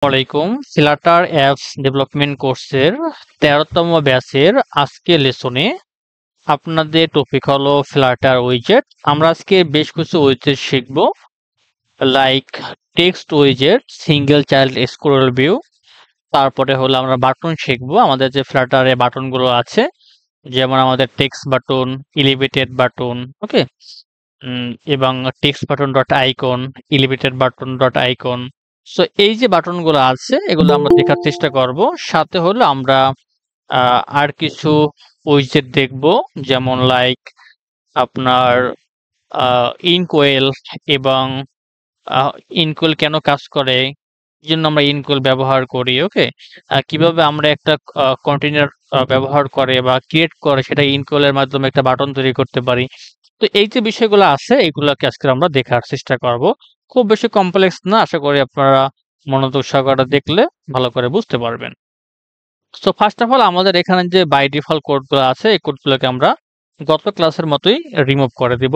ওয়ালাইকুম Flutter apps development কোর্সের 13তম ব্যাচের আজকে লেসনে আপনাদের টপিক হলো ফ্লাটার উইজেট। আমরা আজকে বেশ কিছু উইজেট শিখব, লাইক টেক্সট উইজেট, সিঙ্গেল চাইল্ড স্ক্রোল ভিউ। তারপরে হলো আমরা বাটন শিখবো, আমাদের যে ফ্লাটারে বাটনগুলো আছে, যেমন আমাদের টেক্সট বাটন, এলিভেটেড বাটন, ওকে, এবং text button dot icon, elevated button dot icon. So এই যে বাটনগুলো আছে এগুলো আমরা দেখার চেষ্টা করব। সাথে হলো আমরা আর কিছু উইজেট দেখব, যেমন লাইক আপনার ইনকোয়েল, এবং ইনকোয়েল কেন কাজ করে, এই জন্য আমরা ইনকোয়েল ব্যবহার করি, ওকে, কিভাবে আমরা একটা কন্টেইনার ব্যবহার করে বা ক্রিয়েট করে সেটা ইনকোয়েলের মাধ্যমে একটা বাটন তৈরি করতে পারি। তো এই যে বিষয়গুলো আছে এগুলোকে আজকে আমরা দেখার চেষ্টা করব। খুব বেশি কমপ্লেক্স না, আশা করি আপনারা মনোযোগ সহকারে দেখলে ভালো করে বুঝতে পারবেন। সো ফার্স্ট অফ অল আমাদের এখানে যে বাই ডিফল্ট কোডগুলো আছে এই কোডগুলোকে আমরা গত ক্লাসের মতোই রিমুভ করে দিব।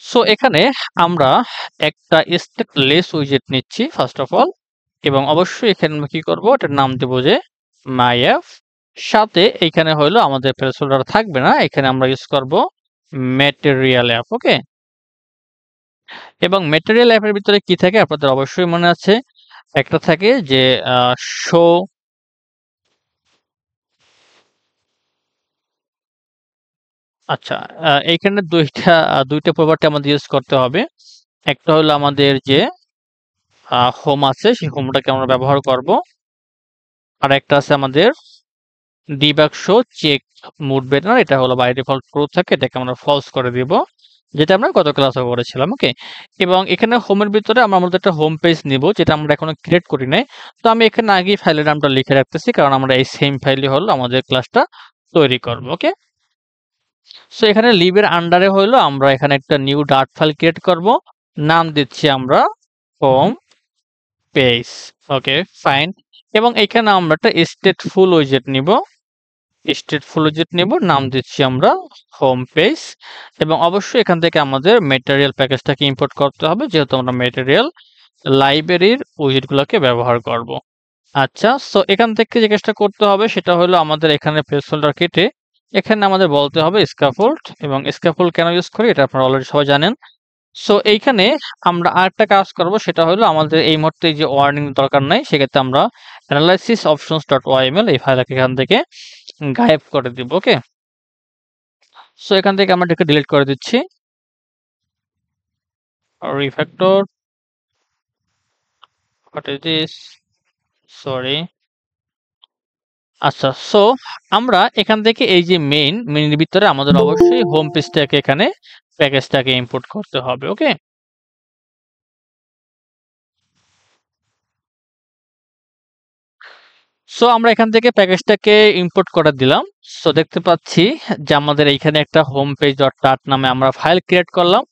সো এখানে আমরা একটা স্ট্যাকলেস উইজেট নিচ্ছি ফার্স্ট অফ অল, এবং অবশ্যই এখানে আমরা কি করব, এটার নাম দেব যে মাই অ্যাপ। সাথে এইখানে হলো আমাদের প্লেসহোল্ডার থাকবে না, এখানে আমরা ইউজ করব ম্যাটেরিয়াল অ্যাপ, ওকে। এবং ম্যাটেরিয়াল অ্যাপের ভিতরে কি থাকে আপনাদের অবশ্যই মনে আছে, একটা থাকে যে শো, আচ্ছা, এইখানে দুইটা প্রপার্টি আমাদের ইউজ করতে হবে। একটা হলো আমাদের যে হোম আছে, সেই হোমটাকে আমরা ব্যবহার করব। আর একটা আছে আমাদের debug show check mode banner, এটা হলো বাই ডিফল্ট ট্রু থাকে, এটাকে আমরা ফলস করে দিব, যেটা আমরা গত ক্লাসে করেছিলাম, ওকে। এবং এখানে হোমের ভিতরে আমরা আমাদের একটা হোম পেজ নিব, যেটা আমরা এখনো ক্রিয়েট করি নাই। তো আমি এখানে আগেই ফাইলের নামটা লিখে রাখতেছি, কারণ আমরা এই সেম ফাইলে হলো আমাদের ক্লাসটা তৈরি করব, ওকে। সো এখানে লিভের আন্ডারে হলো আমরা এখানে একটা নিউ ডার্ট ফাইল ক্রিয়েট করব, নাম দিচ্ছি আমরা হোম পেজ, ওকে ফাইন। এবং এখানে আমরা একটা স্টেটফুল উইজেট নিব, নাম দিচ্ছি আমরা হোম পেজ। এবং অবশ্যই এখান থেকে আমাদের ম্যাটেরিয়াল প্যাকেজটাকে ইম্পোর্ট করতে হবে, যেহেতু আমরা ম্যাটেরিয়াল লাইব্রেরির উইজেটগুলোকে ব্যবহার করব। আচ্ছা, সো এখান থেকে যে কাজটা করতে হবে সেটা হলো আমাদের এখানে প্লেসহোল্ডার কেটে এখানে আমাদের বলতে হবে স্ক্যাফোল্ড। এবং স্ক্যাফোল্ড কেন ইউজ করি এটা আপনারা অলরেডি সবাই জানেন। সো এইখানে আমরা আরেকটা কাজ করব, সেটা হলো আমাদের এই মুহূর্তে যে ওয়ার্নিং দরকার নাই, সেক্ষেত্রে আমরা অ্যানালাইসিস অপশনস ডট ওয়াইএমএল এই ফাইলকে এখান থেকে গায়েব করে দিব, ওকে। সো এখান থেকে আমরা এটাকে ডিলিট করে দিচ্ছি, refactor, what is this, sorry. আচ্ছা, সো আমরা এখান থেকে এই যে মেইনের ভিতরে আমাদের অবশ্যই হোম পেজটাকে এখানে প্যাকেজটাকে ইম্পোর্ট করতে হবে, ওকে। সো আমরা এখান থেকে প্যাকেজটাকে ইম্পোর্ট করে দিলাম। সো দেখতে পাচ্ছি যে আমাদের এইখানে একটা হোম পেজ ডট ডাট নামে আমরা ফাইল ক্রিয়েট করলাম,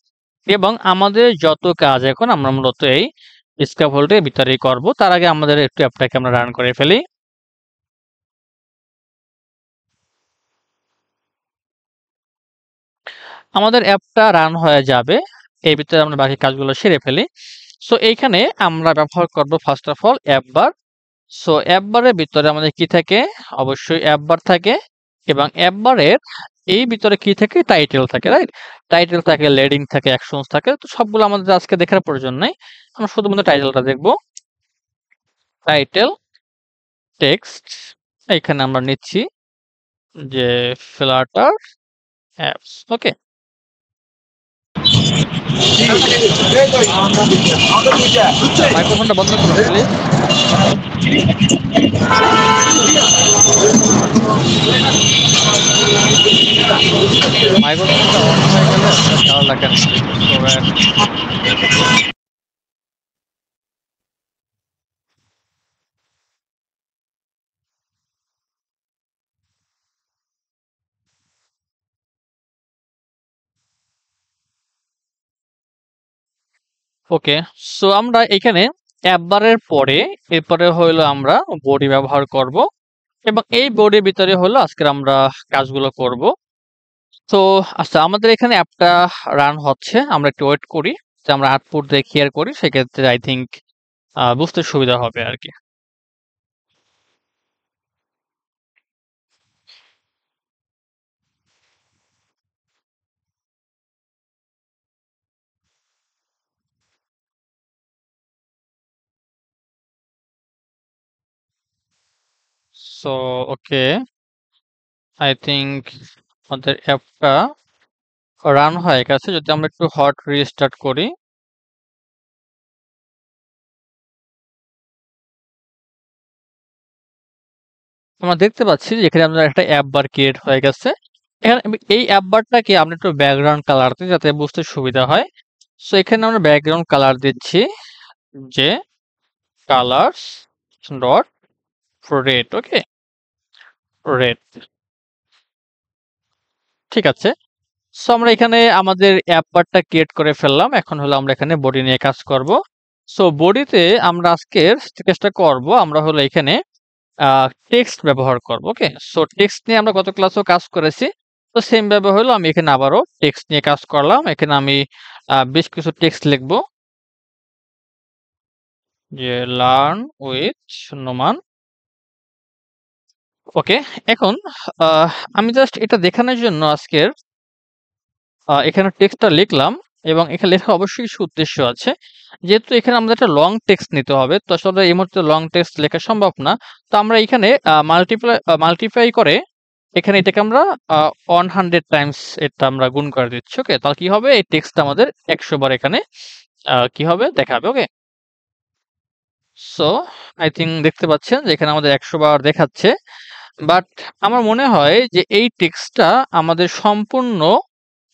এবং আমাদের যত কাজ এখন আমরা মূলত এই স্ক্যাফোল্ডের ভিতরেই করব। তার আগে আমাদের একটু অ্যাপটাকে আমরা রান করে ফেলি। আমাদের অ্যাপটা রান হয়ে যাবে, এর ভিতরে আমরা বাকি কাজগুলো সেরে ফেলি। সো এইখানে আমরা ব্যবহার করব first of all app bar. So app বারের ভিতরে আমাদের কি থাকে, অবশ্যই অ্যাপ বার থাকে, এবং অ্যাপ বারের এই ভিতরে কি থাকে, টাইটেল থাকে, রাইট। টাইটেল থাকে, লেডিং থাকে, অ্যাকশনস থাকে। তো সবগুলো আমাদের আজকে দেখার প্রয়োজন নাই, আমরা শুধুমাত্র টাইটেলটা দেখব। টাইটেল টেক্সট, এখানে আমরা নিচ্ছি যে ফ্লাটার অ্যাপস, ওকে। মাইক্রোফোনটা বন্ধ করুন প্লিজ। মাইক্রোফোনটা অন হয়ে গেলে ভালো লাগে না। ওকে, সো আমরা এখানে অ্যাপ বারের পরে এরপরে হলো আমরা বডি ব্যবহার করব, এবং এই বডির ভিতরে হলো আজকে আমরা কাজগুলো করব। তো আচ্ছা, আমাদের এখানে অ্যাপটা রান হচ্ছে, আমরা একটু ওয়েট করি। যে আমরা আউটপুট দিয়ে কেয়ার করি সেক্ষেত্রে আই থিংক বুঝতে সুবিধা হবে আর কি। সো ওকে, আই থিংক আমাদের অ্যাপটা রান হয়ে গেছে। যদি আমরা একটু হট রিস্টার্ট করি, আমরা দেখতে পাচ্ছি যে এখানে আমাদের একটা অ্যাপ বার ক্রিয়েট হয়ে গেছে। এখানে এই অ্যাপ বারটাকে আমরা একটু ব্যাকগ্রাউন্ড কালার দিই যাতে বুঝতে সুবিধা হয়। সো এখানে আমরা ব্যাকগ্রাউন্ড কালার দিচ্ছি যে কালার্স ডট রেড। ওকে, রেড, ঠিক আছে। সো আমরা এখানে আমাদের অ্যাপ বারটা ক্রিয়েট করে ফেললাম। এখন হলো আমরা এখানে বডি নিয়ে কাজ করব। সো বডিতে আমরা আজকের চেষ্টা করব আমরা হলো এখানে টেক্সট ব্যবহার করব। ওকে, সো টেক্সট নিয়ে আমরা গত ক্লাসেও কাজ করেছি। তো সেম ভাবে হলো আমি এখানে আবারও টেক্সট নিয়ে কাজ করলাম। এখানে আমি বেশ কিছু টেক্সট লিখব যে লার্ন উইথ শূন্যমান। ওকে, এখন আহ, আমি জাস্ট এটা দেখানোর জন্য আজকের এখানে টেক্সটটা লিখলাম এবং এখানে লেখার অবশ্যই কিছু উদ্দেশ্য আছে। যেহেতু এখানে আমাদের একটা লং টেক্সট নিতে হবে, তো আসলে এই মুহূর্তে লং টেক্সট লেখা সম্ভব না। তো আমরা এখানে মাল্টিপ্লাই করে এখানে এটাকে আমরা 100 টাইমস এটা আমরা গুণ করে দিচ্ছি। ওকে, তাহলে কি হবে, এই টেক্সটটা আমাদের 100 বার এখানে কি হবে দেখাবে। ওকে, সো আই থিংক দেখতে পাচ্ছেন যে এখানে আমাদের 100 বার দেখাচ্ছে। বাট আমার মনে হয় যে এই টেক্সটটা আমাদের সম্পূর্ণ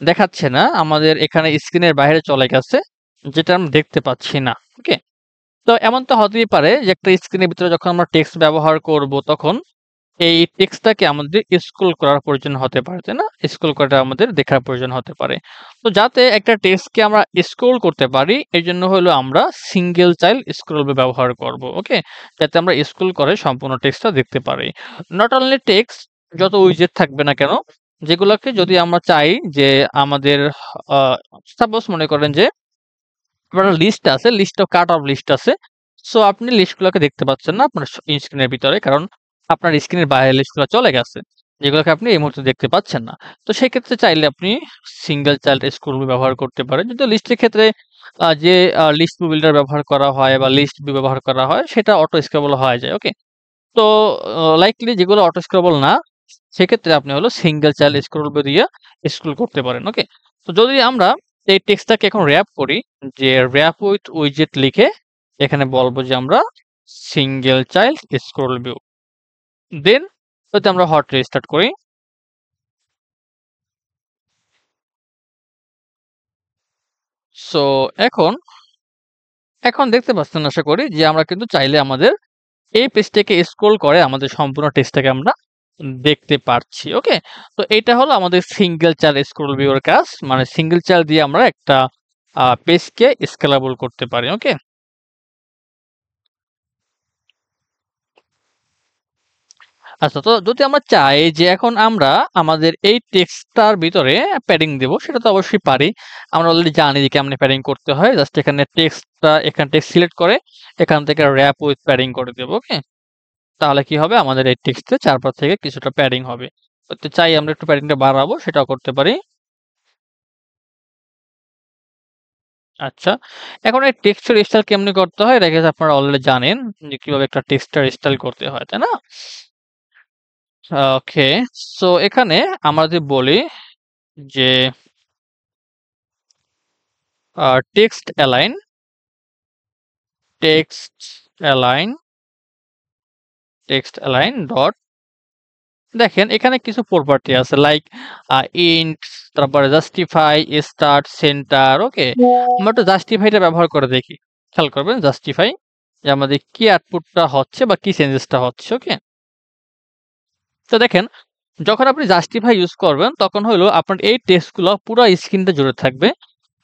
দেখাচ্ছে না, আমাদের এখানে স্ক্রিনের বাইরে চলে গেছে, যেটা আমরা দেখতে পাচ্ছি না। ওকে, তো এমন তো হতেই পারে যে একটা স্ক্রিনের ভিতরে যখন আমরা টেক্সট ব্যবহার করব তখন এই টেক্সটটাকে আমাদের স্ক্রল করার প্রয়োজন হতে পারে, তাই না? স্ক্রল করাটা আমাদের দেখার প্রয়োজন হতে পারে। তো যাতে একটা টেক্সটকে আমরা স্ক্রল করতে পারি এজন্য হলো আমরা সিঙ্গেল চাইল্ড স্ক্রল ব্যবহার করব। ওকে, যাতে আমরা স্ক্রল করে সম্পূর্ণ টেক্সটটা দেখতে পারি। নট অনলি টেক্সট, যত উইজেট থাকবে না কেন, যেগুলোকে যদি আমরা চাই যে আমাদের সাপোজ মনে করেন যে আপনার লিস্ট আছে, list of cut off list আছে। সো আপনি লিস্টগুলোকে দেখতে পাচ্ছেন না আপনার স্ক্রিনের ভিতরে, কারণ আপনার স্ক্রিনের বাইরে লিস্টগুলো চলে গেছে, যেগুলোকে আপনি এই মুহূর্তে দেখতে পাচ্ছেন না। তো সেক্ষেত্রে চাইলে আপনি সিঙ্গেল চাইল্ড স্ক্রল ব্যবহার করতে পারেন। যদিও লিস্টের ক্ষেত্রে যে লিস্ট বিল্ডার ব্যবহার করা হয় বা লিস্ট ভিউ ব্যবহার করা হয় সেটা অটো স্ক্রল হয়ে যায়। ওকে, তো লাইকলি যেগুলো অটো স্ক্রল না সেক্ষেত্রে আপনি হলো সিঙ্গেল চাইল্ড স্ক্রল দিয়ে স্ক্রল করতে পারেন। ওকে, তো যদি আমরা এই টেক্সটটাকে এখন র‍্যাপ করি, যে র‍্যাপ উইথ উইজেট লিখে এখানে বলবো যে আমরা সিঙ্গেল চাইল্ড স্ক্রল ভিউ, দেন যদি আমরা হট রিস্টার্ট করি, সো এখন এখন দেখতে পাচ্ছেন আশা করি যে আমরা কিন্তু চাইলে আমাদের এই পেজটাকে স্ক্রল করে আমাদের সম্পূর্ণ টেক্সটটাকে আমরা দেখতে পারছি। ওকে, তো এটা হলো আমাদের সিঙ্গেল চাইল্ড স্ক্রল ভিউর কাজ, মানে সিঙ্গেল চাইল্ড দিয়ে আমরা একটা পেজকে স্কেলেবল করতে পারি। ওকে, আচ্ছা, তো যদি আমরা চাই যে এখন আমরা আমাদের এই টেক্সটটার ভিতরে প্যাডিং দেব, সেটা তো অবশ্যই পারি। আমরা অলরেডি জানি যে কেমনে প্যাডিং করতে হয়। জাস্ট এখানে টেক্সটটা এখান থেকে সিলেক্ট করে এখান থেকে র‍্যাপ উইথ প্যাডিং করে দেব। ওকে, তাহলে কি হবে, আমাদের এই টেক্সটে চারপাশ থেকে কিছুটা প্যাডিং হবে। তো চাই আমরা একটু প্যাডিংটা বাড়াবো, সেটাও করতে পারি। আচ্ছা, এখন এই টেক্সটের স্টাইল কেমনে করতে হয় এটা কিন্তু আপনারা অলরেডি জানেন যে কিভাবে একটা টেক্সটের স্টাইল করতে হয়, তাই না? ওকে, সো এখানে আমরা যদি বলি যে text align, text align, text align dot, দেখেন এখানে কিছু প্রপার্টি আছে লাইক ইন্ট, তারপরে জাস্টিফাই, স্টার্ট, সেন্টার। ওকে, আমরা একটু জাস্টিফাইটা ব্যবহার করে দেখি। খেয়াল করবেন জাস্টিফাই, যে আমাদের কি আউটপুটটা হচ্ছে বা কি চেঞ্জেসটা হচ্ছে। ওকে, তো দেখেন যখন আপনি জাস্টিফাই ইউজ করবেন তখন হলো আপনার এই টেক্সটগুলো পুরো স্ক্রিনটা জুড়ে থাকবে।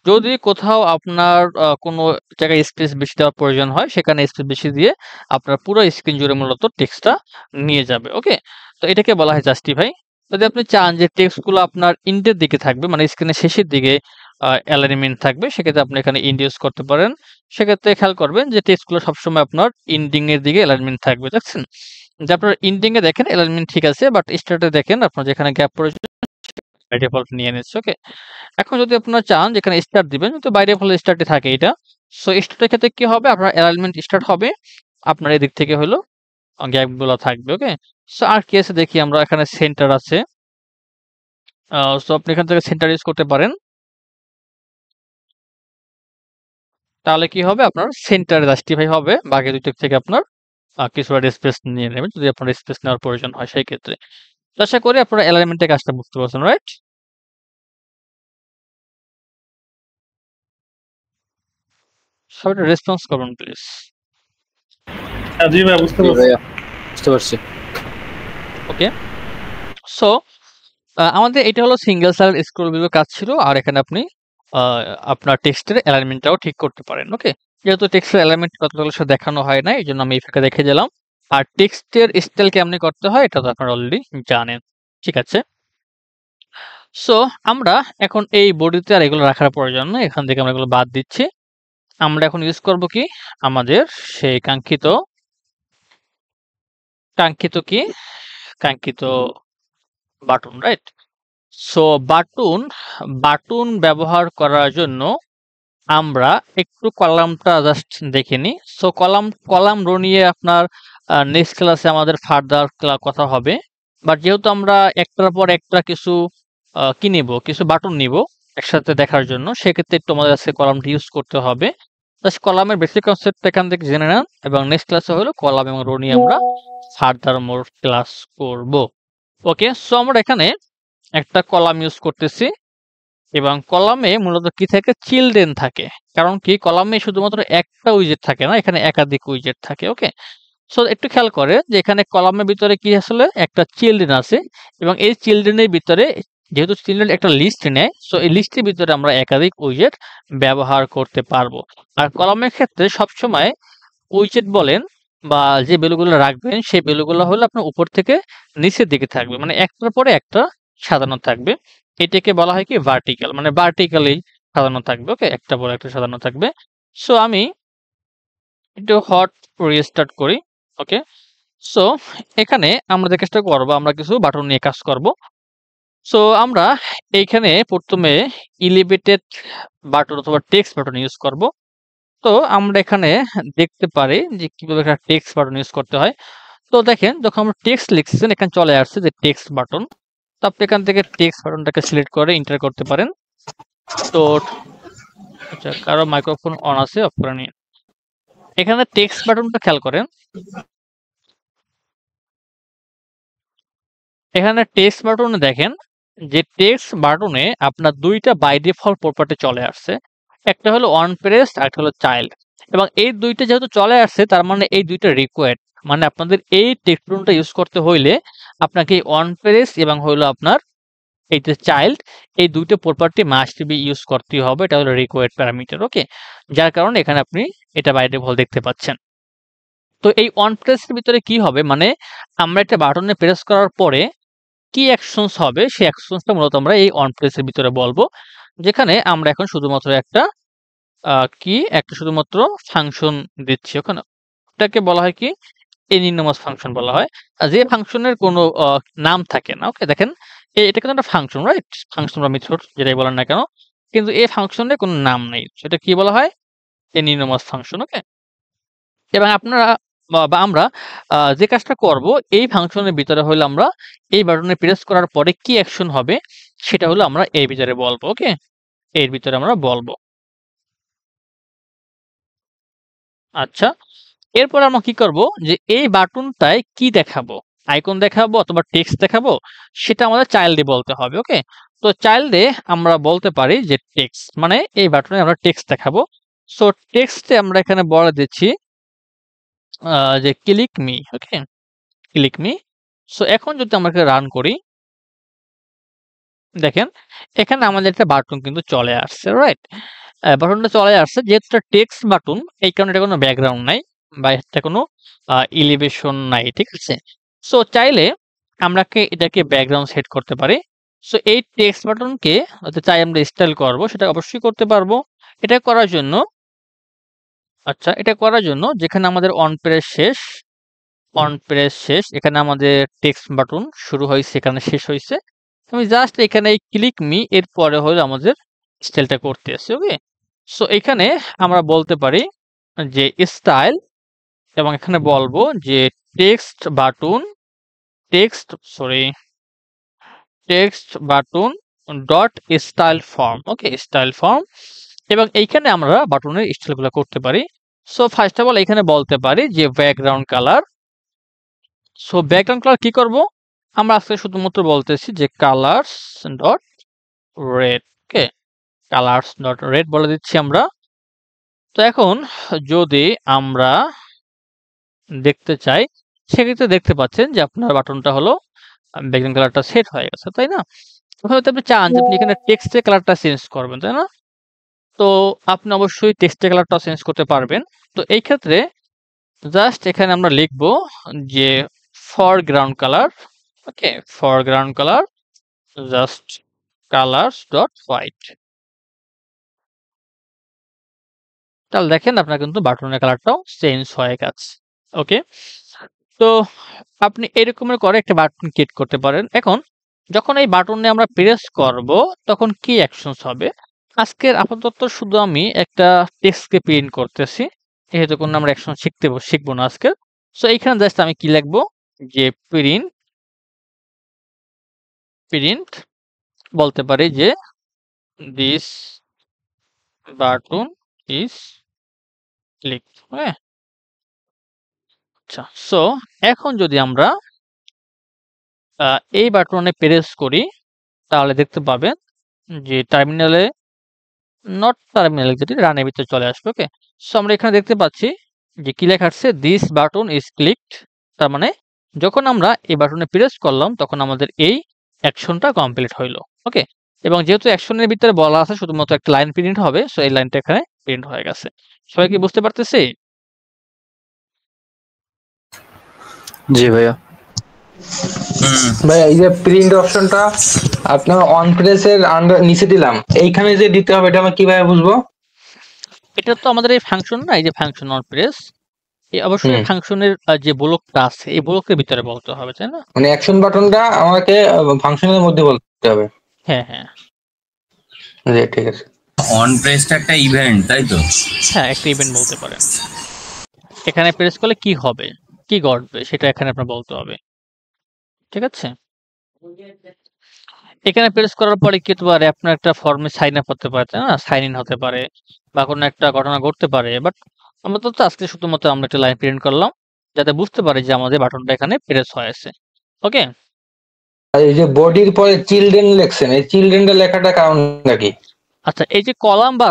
যদি কোথাও আপনার কোনো জায়গায় স্পেস বেশি দেওয়ার প্রয়োজন হয় সেখানে স্পেস বেশি দিয়ে আপনার পুরো স্ক্রিন জুড়ে মূলত টেক্সটটা নিয়ে যাবে। ওকে, তো এটাকে বলা হয় জাস্টিফাই। যদি আপনি চান যে টেক্সটগুলো আপনার ইন্ডের দিকে থাকবে, মানে স্ক্রিনের শেষের দিকে অ্যালাইনমেন্ট থাকবে, সেক্ষেত্রে আপনি এখানে ইন্ড ইউজ করতে পারেন। সেক্ষেত্রে খেয়াল করবেন যে টেক্সটগুলো সবসময় আপনার ইন্ডিং এর দিকে অ্যালাইনমেন্ট থাকবে, দেখছেন? যে আপনার ইন্ডিং এ দেখেন অ্যালাইনমেন্ট ঠিক আছে, বাট স্টার্টে দেখেন আপনার যেখানে গ্যাপ পড়েছে বাই ডিফল্ট নিয়ে নিচ্ছে। ওকে, এখন যদি আপনারা চান যেখানে স্টার্ট দিবেন, তো বাই ডিফল্ট স্টার্টে থাকে এটা। সো স্টার্টের ক্ষেত্রে কি হবে, আপনার অ্যালাইনমেন্ট স্টার্ট হবে, আপনার এদিক থেকে হলো গ্যাপ গুলো থাকবে। ওকে, সো আর কি আছে দেখি আমরা, এখানে সেন্টার আছে। সো আপনি এখান থেকে সেন্টার ইউজ করতে পারেন, তাহলে কি হবে আপনার সেন্টারে জাস্টিফাই হবে, বাকি দুই থেকে আপনার কিছুটা স্পেস নিয়ে নেবেন যদি আপনার স্পেস নেওয়ার প্রয়োজন হয় সেই ক্ষেত্রে। তো আশা করি আপনারা অ্যালাইনমেন্টের কাজটা বুঝতে পারছেন, রাইট? সবাই একটু রেসপন্স করুন প্লিজ। জি ভাই, বুঝতে জি পারছি। ভাইয়া, বুঝতে পারছি। ওকে, সো আমাদের এটা হলো সিঙ্গেল সেল স্ক্রল ভিউ কাজ ছিল, আর এখানে আপনি আপনার টেক্সটের অ্যালাইনমেন্টটাও ঠিক করতে পারেন। ওকে, যেহেতু টেক্সটের অ্যালাইনমেন্ট কতগুলো দেখানো হয় না, এই জন্য আমি এই ফাঁকে দেখে দিলাম। আর টেক্সটের স্টাইল কেমনি করতে হয় এটা তো আপনারা অলরেডি জানেন, ঠিক আছে? সো আমরা এখন এই বডিতে আর এগুলো রাখার প্রয়োজন নেই, এখান থেকে আমরা এগুলো বাদ দিচ্ছি। আমরা এখন ইউজ করব কি, আমাদের সেই কাঙ্ক্ষিত কাঙ্ক্ষিত কি কাঙ্ক্ষিত বাটন, রাইট? সো বাটন ব্যবহার করার জন্য আমরা একটু কলামটা জাস্ট দেখে নিই। সো কলাম রো নিয়ে আপনার নেক্সট ক্লাসে আমাদের ফার্দার কথা হবে। বাট যেহেতু আমরা একটার পর একটা কিছু কি নিব, কিছু বাটন নিব একসাথে দেখার জন্য, সেক্ষেত্রে একটু আমাদের আজকে কলামটি ইউজ করতে হবে। জাস্ট কলামের বেসিক কনসেপ্ট এখান থেকে জেনে নেন, এবং নেক্সট ক্লাসে হলো কলাম এবং রো নিয়ে আমরা ফার্দার মোর ক্লাস করব। ওকে, সো আমরা এখানে একটা কলাম ইউজ করতেছি, এবং কলামে মূলত কি থাকে, চিলড্রেন থাকে। কারণ কি, কলামে শুধুমাত্র একটা উইজেট থাকে না, এখানে একাধিক উইজেট থাকে। ওকে, সো একটু খেয়াল করে যে এখানে কলামের ভিতরে কি আসলে একটা চিলড্রেন আছে, এবং এই চিলড্রেনের ভিতরে যেহেতু চিলড্রেন একটা লিস্ট নেয়, সো এই লিস্টের ভিতরে আমরা একাধিক উইজেট ব্যবহার করতে পারবো। আর কলামের ক্ষেত্রে সবসময় উইজেট বলেন বা যে ভ্যালুগুলো রাখবেন, সেই ভ্যালুগুলো হলো আপনার উপর থেকে নিচের দিকে থাকবে, মানে একটার পরে একটা সাজানো থাকবে। এটাকে বলা হয় কি ভার্টিক্যাল, মানে ভার্টিক্যালি সাজানো থাকবে। ওকে, একটা পরে একটা সাজানো থাকবে। সো আমি একটু হট রিস্টার্ট করি। ওকে, সো এখানে আমরা যে কাজটা করবো, আমরা কিছু বাটন নিয়ে কাজ করব। সো আমরা এইখানে প্রথমে এলিভেটেড বাটন অথবা টেক্সট বাটন ইউজ করব। তো আমরা এখানে দেখতে পারি যে কিভাবে একটা টেক্সট বাটন ইউজ করতে হয়। তো দেখেন, যখন আমরা টেক্সট লিখছেন এখানে চলে আসছে যে টেক্সট বাটন। তো আপনি এখান থেকে টেক্সট বাটনটাকে সিলেক্ট করে এন্টার করতে পারেন। তো আচ্ছা, কারো মাইক্রোফোন অন আছে, অফ করে নিন। এখানে টেক্সট বাটনটা খেয়াল করেন, এখানে টেক্সট বাটনে দেখেন যে টেক্সট বাটনে আপনার দুইটা বাই ডিফল্ট প্রপার্টি চলে আসছে, একটা হলো অন প্রেসড আর একটা হলো চাইল্ড। এবং এই দুইটা যেহেতু চলে আসছে, তার মানে এই দুইটা রিকোয়ার্ড, মানে আপনাদের এই টেক্সট বাটনটা ইউজ করতে হইলে আপনাকে অন প্রেস এবং হলো আপনার এই যে চাইল্ড, এই দুইটা প্রপার্টি মাস্ট বি ইউজ করতেই হবে, এটা হলো রিকোয়ার্ড প্যারামিটার। ওকে, যার কারণে এখানে আপনি এটা বাই ডিফল্ট দেখতে পাচ্ছেন। তো এই অন প্রেসের ভিতরে কি হবে, মানে আমরা একটা বাটনে প্রেস করার পরে কি অ্যাকশনস হবে, সেই অ্যাকশনসটা মূলত আমরা এই অন প্রেসের ভিতরে বলবো, যেখানে আমরা এখন শুধুমাত্র একটা শুধুমাত্র ফাংশন দিচ্ছি। ওখানে ওটাকে বলা হয় কি, এনিনোমাস ফাংশন বলা হয়। যে ফাংশনের কোনো নাম থাকে না। ওকে, দেখেন এটা কিন্তু একটা ফাংশন, রাইট? ফাংশন বা মেথড যেটাই বলেন না কেন, কিন্তু এই ফাংশনের কোনো নাম নেই, সেটা কি বলা হয়, এনিনোমাস ফাংশন। ওকে, এবং আপনারা বা আমরা যে কাজটা করব, এই ফাংশনের ভিতরে হলো আমরা এই বাটনে প্রেস করার পরে কি অ্যাকশন হবে সেটা হলো আমরা এর ভিতরে বলবো। ওকে, এর ভিতরে আমরা বলবো। আচ্ছা, এরপর আমরা কি করব, যে এই বাটনটায় কি দেখাবো, আইকন দেখাবো অথবা টেক্সট দেখাবো, সেটা আমাদের চাইল্ডে বলতে হবে। ওকে, তো চাইল্ডে আমরা বলতে পারি যে টেক্সট, মানে এই বাটনে আমরা টেক্সট দেখাবো। সো টেক্সটে আমরা এখানে বলে দিচ্ছি যে ক্লিক মি। ওকে, ক্লিক মি। সো এখন যদি আমরা রান করি, দেখেন এখানে আমাদের একটা বাটন কিন্তু চলে আসছে, রাইট? বাটনটা চলে আসছে, যেহেতু এটা টেক্সট বাটন, এই কারণে এটা কোনো ব্যাকগ্রাউন্ড নাই বা এটা কোনো এলিভেশন নাই, ঠিক আছে? সো চাইলে আমরা এটাকে ব্যাকগ্রাউন্ড সেট করতে পারি। সো এই টেক্সট বাটনকে যদি চাই আমরা স্টাইল করব, সেটা অবশ্যই করতে পারবো। এটা করার জন্য যেখানে আমাদের অন প্রেস শেষ, এখানে আমাদের টেক্সট বাটন শুরু হয়েছে, এখানে শেষ হয়েছে। আমি জাস্ট এখানে ক্লিক মি, এর পরে হলো আমাদের স্টাইলটা করতে আছে। ওকে, সো এখানে আমরা বলতে পারি যে স্টাইল, এবং এখানে বলবো যে text button dot style from. Okay, style from, এবং এইখানে আমরা বাটনের স্টাইলগুলো করতে পারি। সো ফার্স্ট অফ অল এখানে বলতে পারি যে background colour. So background colour কি করব, আমরা আজকে শুধুমাত্র বলতেছি যে কালার্স ডট রেড। ওকে, কালার্স ডট রেড বলে দিচ্ছি আমরা। তো এখন যদি আমরা দেখতে চাই, সেক্ষেত্রে দেখতে পাচ্ছেন যে আপনার বাটনটা হলো ব্যাকগ্রাউন্ড কালারটা সেট হয়ে গেছে, তাই না? হয়তো আপনি চান যে আপনি এখানে টেক্সটের কালারটা চেঞ্জ করবেন, তাই না? তো আপনি অবশ্যই টেক্সটের কালারটা চেঞ্জ করতে পারবেন। তো এই ক্ষেত্রে জাস্ট এখানে আমরা লিখবো যে foreground colour. Okay, foreground colour just colours dot white. তাহলে দেখেন আপনার কিন্তু বাটনের কালারটাও চেঞ্জ হয়ে গেছে। ওকে, তো আপনি এরকমের করে একটা বাটন ক্রিয়েট করতে পারেন। এখন যখন এই বাটনে আমরা প্রেস করব, তখন কি অ্যাকশনস হবে? আজকের আপাতত শুধু আমি একটা টেক্সটকে প্রিন্ট করতেছি, যেহেতু কোনো আমরা অ্যাকশন শিখবো না আজকে। সো এইখানে জাস্ট আমি কি লিখবো, যে প্রিন্ট বলতে পারি যে দিস বাটন ইজ ক্লিক। হ্যাঁ, আচ্ছা। সো এখন যদি আমরা এই বাটনে প্রেস করি, তাহলে দেখতে পাবেন যে টার্মিনালে যদি রানের ভিতরে চলে আসবে। ওকে, সো আমরা এখানে দেখতে পাচ্ছি যে কি লেখা আছে, দিস বাটন ইজ ক্লিকড। তার মানে যখন আমরা এই বাটনে প্রেস করলাম, তখন আমাদের এই অ্যাকশনটা কমপ্লিট হইলো। ওকে, এবং যেহেতু অ্যাকশনের ভিতরে বলা আছে শুধুমাত্র একটা লাইন প্রিন্ট হবে, সো এই লাইনটা এখানে প্রিন্ট হয়ে গেছে। সবাই কি বুঝতে পারতেছি? জি ভাইয়া। ভাইয়া এই যে প্রিন্ট অপশনটা আপনার অন প্রেসের নিচে দিলাম, এইখানে যে দিতে হবে, এটা আমরা কিভাবে বুঝবো? এটা তো আমাদের এই ফাংশন না, এই যে ফাংশন অন প্রেস, এই অবশ্যই ফাংশনের যে ব্লকটা আছে, এই ব্লকের ভিতরে বলতে হবে, তাই না? মানে অ্যাকশন বাটনটা আমাকে ফাংশনের মধ্যে বলতে হবে। হ্যাঁ হ্যাঁ, জি ঠিক আছে। অন প্রেসটা একটা ইভেন্ট, তাই তো? হ্যাঁ, একটা ইভেন্ট বলতে পারেন। এখানে প্রেস করলে কি হবে, কি ঘটবে, সেটা এখানে আপনার বলতে হবে। ঠিক আছে, এখানে প্রেস করার পরে কি হতে পারে, আপনার একটা ফর্মে সাইন আপ হতে পারে, তাই না? সাইন ইন হতে পারে, বা কোনো একটা ঘটনা ঘটতে পারে। বাট আমরা তো আজকে শুধুমাত্র আমরা একটা লাইন প্রিন্ট করলাম, যাতে বুঝতে পারি যে আমাদের বাটনটা এখানে প্রেস হয়েছে। ওকে, আর এই যে বডির পরে চিলড্রেন লেখছেন, এই চিলড্রেনটা লেখাটা কারণ নাকি? আচ্ছা, এই যে কলাম বা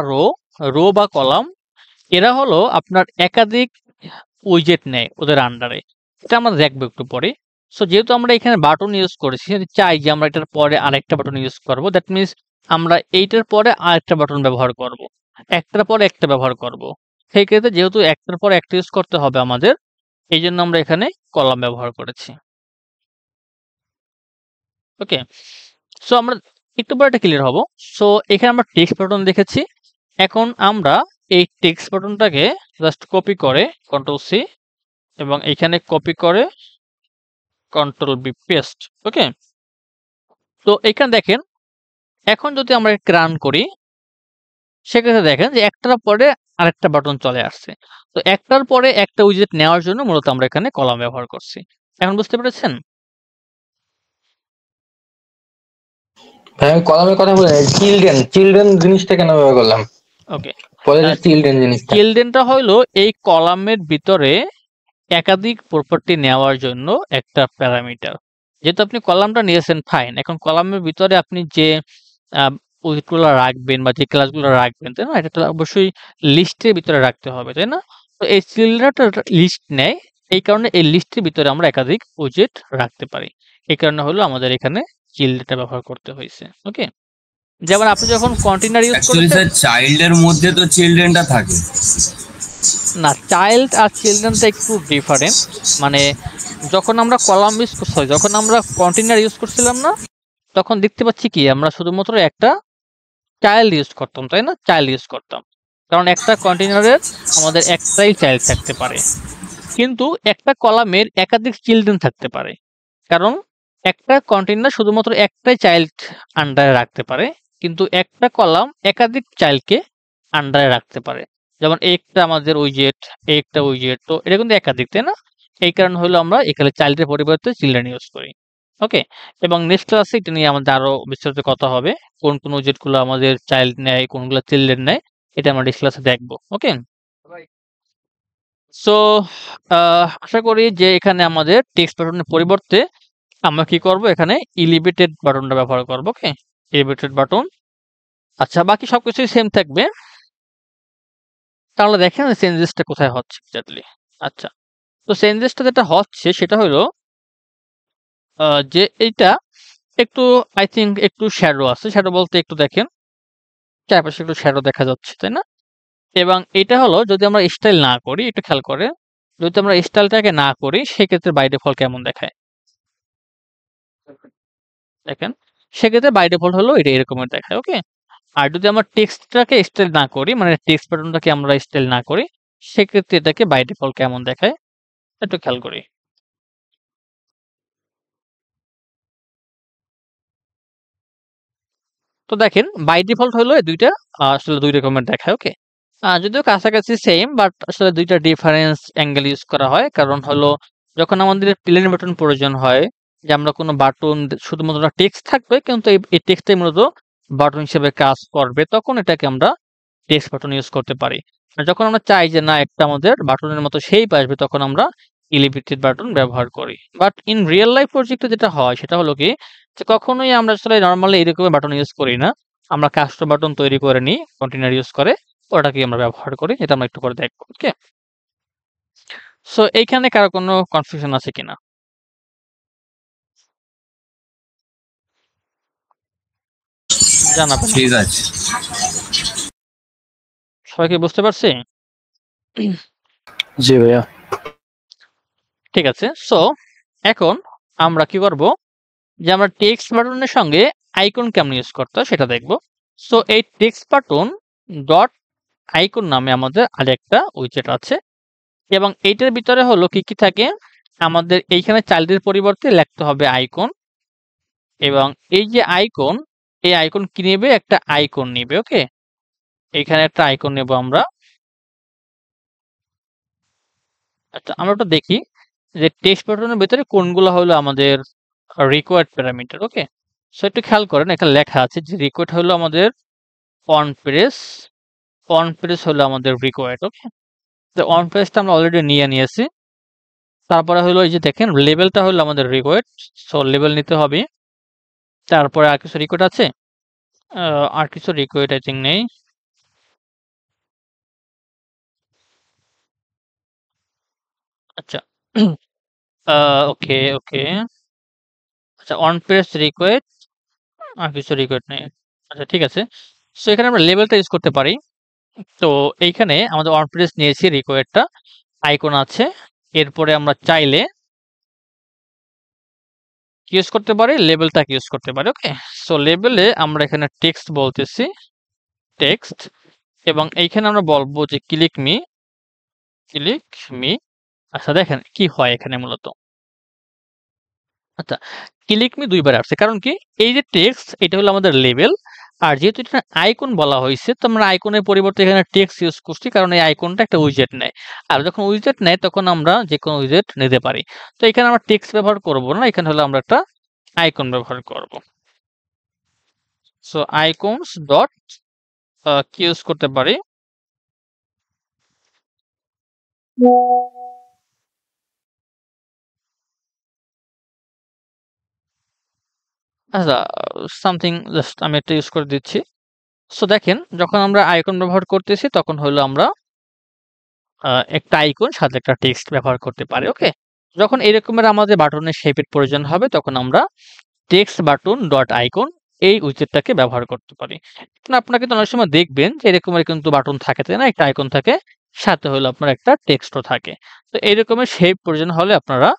রো বা কলাম, এরা হলো আপনার একাধিক উইজেট নেয় ওদের আন্ডারে। এটা আমরা দেখবো একটু পরে। সো যেহেতু আমরা এখানে বাটন ইউজ করেছি, যদি চাই যে আমরা এটার পরে আরেকটা বাটন ইউজ করব, দ্যাট মিনস আমরা এইটার পরে আরেকটা বাটন ব্যবহার করব, একটার পরে একটা ব্যবহার করব। সেই ক্ষেত্রে যেহেতু একটার পরে একটা ইউজ করতে হবে আমাদের, এই জন্য আমরা এখানে কলাম ব্যবহার করেছি। ওকে, সো আমরা একটু পরে এটা ক্লিয়ার হব। সো এখানে আমরা টেক্সট বাটন দেখেছি। এখন আমরা এই টেক্সট বাটনটাকে জাস্ট কপি করে কন্ট্রোল সি, এবং এখানে কপি করে কন্ট্রোল বি পেস্ট। ওকে, তো এখানে দেখেন, এখন যদি আমরা রান করি, সেক্ষেত্রে দেখেন যে একটার পরে আরেকটা বাটন চলে আসছে। তো একটার পরে একটা উইজেট নেওয়ার জন্য মূলত আমরা এখানে কলাম ব্যবহার করছি। এখন বুঝতে পেরেছেন? হ্যাঁ, আমি কলামের কথা বলি, চিলড্রেন জিনিসটা কেন ব্যবহার করলাম? ওকে, পরে চিলড্রেন জিনিসটা, চিলড্রেনটা হলো এই কলামের ভিতরে একাধিক প্রপার্টি নেওয়ার জন্য একটা প্যারামিটার। যেহেতু আপনি কলামটা নিয়েছেন, ফাইন, এখন কলামের ভিতরে আপনি যে উইথগুলো রাখবেন বা যে ক্লাসগুলো রাখবেন, তাই না? এটা তো অবশ্যই লিস্টের ভিতরে রাখতে হবে, তাই না? তো এই চিলড্রেনটা লিস্ট নেয়, এই কারণে এই লিস্টের ভিতরে আমরা একাধিক উইজেট রাখতে পারি। এই কারণে হলো আমাদের এখানে চিলড্রেনটা ব্যবহার করতে হয়েছে। ওকে, যেমন আপনি যখন কন্টেইনার ইউজ অ্যাকচুয়ালি করেন, স্যার চাইল্ডের মধ্যে তো চিলড্রেনটা থাকে না, চাইল্ড আর চিলড্রেনটা একটু ডিফারেন্ট। মানে যখন আমরা কলাম ইউজ করছি, যখন আমরা কন্টেইনার ইউজ করছিলাম না, তখন দেখতে পাচ্ছি কি আমরা শুধুমাত্র একটা চাইল্ড ইউজ করতাম, তাই না? চাইল্ড ইউজ করতাম, কারণ একটা কন্টেইনারের আমাদের একটাই চাইল্ড থাকতে পারে। কিন্তু একটা কলামের একাধিক চিলড্রেন থাকতে পারে, কারণ একটা কন্টেইনার শুধুমাত্র একটাই চাইল্ড আন্ডারে রাখতে পারে, কিন্তু একটা কলাম একাধিক চাইল্ডকে আন্ডারে রাখতে পারে। যেমন একটা আমাদের উইজেট, একটা উইজেট, তো এটা কিন্তু একাধিক, তাই না? এই কারণ হলো আমরা এখানে চাইল্ডের পরিবর্তে চিলড্রেন ইউজ করি। ওকে, এবং নেক্সট ক্লাসে এটা নিয়ে আমাদের আরো বিস্তারিত কথা হবে, কোন কোন উইজেট গুলো আমাদের চাইল্ড নেয়, কোনগুলো চিলড্রেন নেয়, এটা আমরা নেক্সট ক্লাসে দেখবো। ওকে, সো আশা করি যে এখানে আমাদের টেক্সট বাটনের পরিবর্তে আমরা কি করব, এখানে এলিভেটেড বাটনটা ব্যবহার করব। ওকে, এলিভেটেড বাটন। আচ্ছা, বাকি সবকিছুই সেম থাকবে। তাহলে দেখেন চেঞ্জেসটা কোথায় হচ্ছে এক্স্যাক্টলি। আচ্ছা, তো চেঞ্জেসটা যেটা হচ্ছে সেটা হলো যে এইটা একটু, আই থিঙ্ক একটু শ্যাডো আছে। শ্যাডো বলতে একটু দেখেন চারপাশে একটু শ্যাডো দেখা যাচ্ছে, তাই না? এবং এটা হলো যদি আমরা স্টাইল না করি, একটু খেয়াল করে, যদি আমরা স্টাইলটাকে না করি সেক্ষেত্রে বাই ডিফল্ট কেমন দেখায় দেখেন। সেক্ষেত্রে বাই ডিফল্ট হলো এটা এরকমের দেখায়। ওকে, আর যদি আমরা টেক্সটটাকে স্টাইল না করি, মানে টেক্সট প্যাটার্নটাকে আমরা স্টাইল না করি, সেক্ষেত্রে এটাকে বাই ডিফল্ট কেমন দেখায় একটু খেয়াল করি। তো দেখেন বাই ডিফল্ট হলো এই দুইটা আসলে দুই রকমের দেখায়। ওকে, যদিও কাছাকাছি সেম, বাট আসলে দুইটা ডিফারেন্স অ্যাঙ্গেল ইউজ করা হয়। কারণ হলো যখন আমাদের প্লেন বাটন প্রয়োজন হয়, যে আমরা কোনো বাটন শুধুমাত্র টেক্সট থাকবে কিন্তু এই টেক্সটটাই মূলত বাটন হিসেবে কাজ করবে, তখন এটাকে আমরা টেক্সট বাটন ইউজ করতে পারি। আর যখন আমরা চাই যে না একটা আমাদের বাটনের মতো শেপ আসবে, তখন আমরা এলিভেটেড বাটন ব্যবহার করি। বাট ইন রিয়েল লাইফ প্রজেক্টে যেটা হয় সেটা হলো কি, যে কখনোই আমরা আসলে নরমালি এরকম বাটন ইউজ করি না। আমরা কাস্টম বাটন তৈরি করে নিই কন্টেইনার ইউজ করে, ওটাকে আমরা ব্যবহার করি। এটা আমরা একটু পরে দেখবো। ওকে, সো এইখানে কারো কোনো কনফিউশন আছে কিনা জানাবেন। ঠিক আছে। সবাইকে বুঝতে পারছি? জি ভাইয়া। ঠিক আছে, সো এখন আমরা কি করব, যে আমরা টেক্সট বাটনের সঙ্গে আইকন কেমন ইউজ করতে হয় সেটা দেখব। সো এই টেক্সট বাটন ডট আইকন নামে আমাদের আরেকটা উইজেট আছে, এবং এইটার ভিতরে হলো কি কি থাকে, আমাদের এইখানে চাইল্ডের পরিবর্তে লিখতে হবে আইকন, এবং এই যে আইকন, এই আইকন কি নেবে, একটা আইকন নেবে। ওকে, এখানে একটা আইকন নেব আমরা। আচ্ছা, আমরা ওটা দেখি যে টেক্সট বাটনের ভিতরে কোনগুলো হলো আমাদের রিকোয়ার্ড প্যারামিটার। ওকে, সো একটু খেয়াল করেন, এখানে লেখা আছে যে রিকোয়ার্ড হলো আমাদের অন প্রেস, অন প্রেস হলো আমাদের রিকোয়ার্ড। ওকে, তো অন প্রেসটা আমরা অলরেডি নিয়েছি। তারপরে হলো এই যে দেখেন লেভেলটা হলো আমাদের রিকোয়ার্ড, সো লেভেল নিতে হবে। তারপরে আর কিছু রিকোয়ার্ড আছে, আর কিছু রিকোয়ার্ড আই থিঙ্ক নেই। আচ্ছা, ওকে ওকে, আচ্ছা অন প্রেস রিকোয়ার্ড, আর কিছু রিকোয়ার্ড নেই। আচ্ছা ঠিক আছে, সো এখানে আমরা লেভেলটা ইউজ করতে পারি। তো এইখানে আমাদের অন প্রেস নিয়েছি, রিকোয়ার্ডটা, আইকন আছে। এরপরে আমরা চাইলে ইউজ করতে পারি, লেভেলটাকে ইউজ করতে পারি। ওকে, সো লেভেলে আমরা এখানে টেক্সট বলতেছি, টেক্সট, এবং এইখানে আমরা বলবো যে ক্লিক মি, ক্লিক মি। আচ্ছা দেখেন কি হয় এখানে মূলত। আচ্ছা, ক্লিক মি দুইবার আসছে, কারণ কি, এই যে টেক্সট এটা হলো আমাদের লেভেল, আর যেহেতু এটা আইকন বলা হয়েছে তো আমরা আইকনের পরিবর্তে এখানে টেক্সট ইউজ করছি, কারণ এই আইকনটা একটা উইজেট নেয়। আর যখন উইজেট নেয় তখন আমরা যে কোনো উইজেট নিতে পারি। তো এখানে আমরা টেক্সট ব্যবহার করব না, এখানে হলো আমরা একটা আইকন ব্যবহার করব। সো আইকনস ডট কি ইউজ করতে পারি, আচ্ছা সামথিং জাস্ট আমি একটা ইউজ করে দিচ্ছি। সো দেখেন যখন আমরা আইকন ব্যবহার করতেছি তখন হলো আমরা একটা আইকন সাথে একটা টেক্সট ব্যবহার করতে পারি। ওকে, যখন এরকমের আমাদের বাটনের শেপের প্রয়োজন হবে তখন আমরা টেক্সট বাটন ডট আইকন এই উইজেটটাকে ব্যবহার করতে পারি। এখন আপনারা কিন্তু অনেক সময় দেখবেন যে এরকমের কিন্তু বাটন থাকে, তাই না? একটা আইকন থাকে, সাথে হলো আপনার একটা টেক্সটও থাকে। তো এইরকমের শেপ প্রয়োজন হলে আপনারা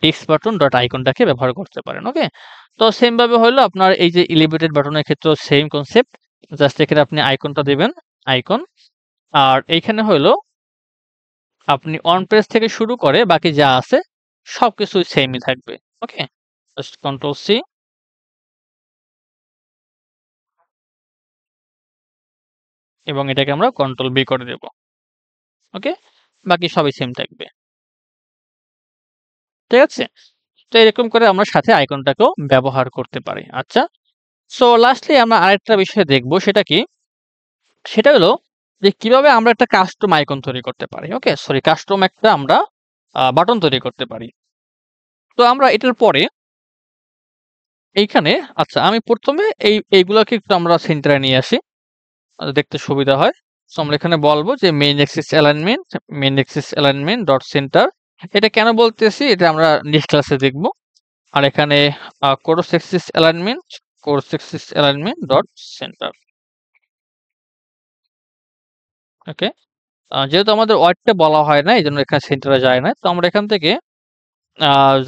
টেক্সট বাটন ডট আইকনটাকে ব্যবহার করতে পারেন। ওকে, তো সেম ভাবে হলো আপনার এই যে এলিভেটেড বাটনের ক্ষেত্রেও সেম কনসেপ্ট। জাস্ট এখানে আপনি আইকনটা দিবেন, আইকন। আর এইখানে হলো আপনি অন পেজ থেকে শুরু করে বাকি যা আছে সবকিছু সেমই থাকবে। ওকে, জাস্ট কন্ট্রোল সি, এবং এটাকে আমরা কন্ট্রোল বি করে দেব। ওকে, বাকি সবই সেম থাকবে। ঠিক আছে, তো এরকম করে আমরা সাথে আইকনটাকেও ব্যবহার করতে পারি। আচ্ছা, সো লাস্টলি আমরা আরেকটা বিষয় দেখব, সেটা কি? সেটা হলো যে কিভাবে আমরা একটা কাস্টম আইকন তৈরি করতে পারি। ওকে, সরি, কাস্টম একটা আমরা বাটন তৈরি করতে পারি। তো আমরা এটার পরে এইখানে, আচ্ছা, আমি প্রথমে এইগুলোকে একটু আমরা সেন্টারে নিয়ে আসি, দেখতে সুবিধা হয়। সো আমরা এখানে বলবো যে main axis alignment dot centre. এটা কেন বলতেছি এটা আমরা নেক্সট ক্লাসে দেখব। আর এখানে কোরস এক্সিস অ্যালাইনমেন্ট ডট সেন্টার। ওকে, যেহেতু আমাদের ওয়ার্ডটা বলা হয় না, এই জন্য এখানে সেন্টারে যায় না। তো আমরা এখান থেকে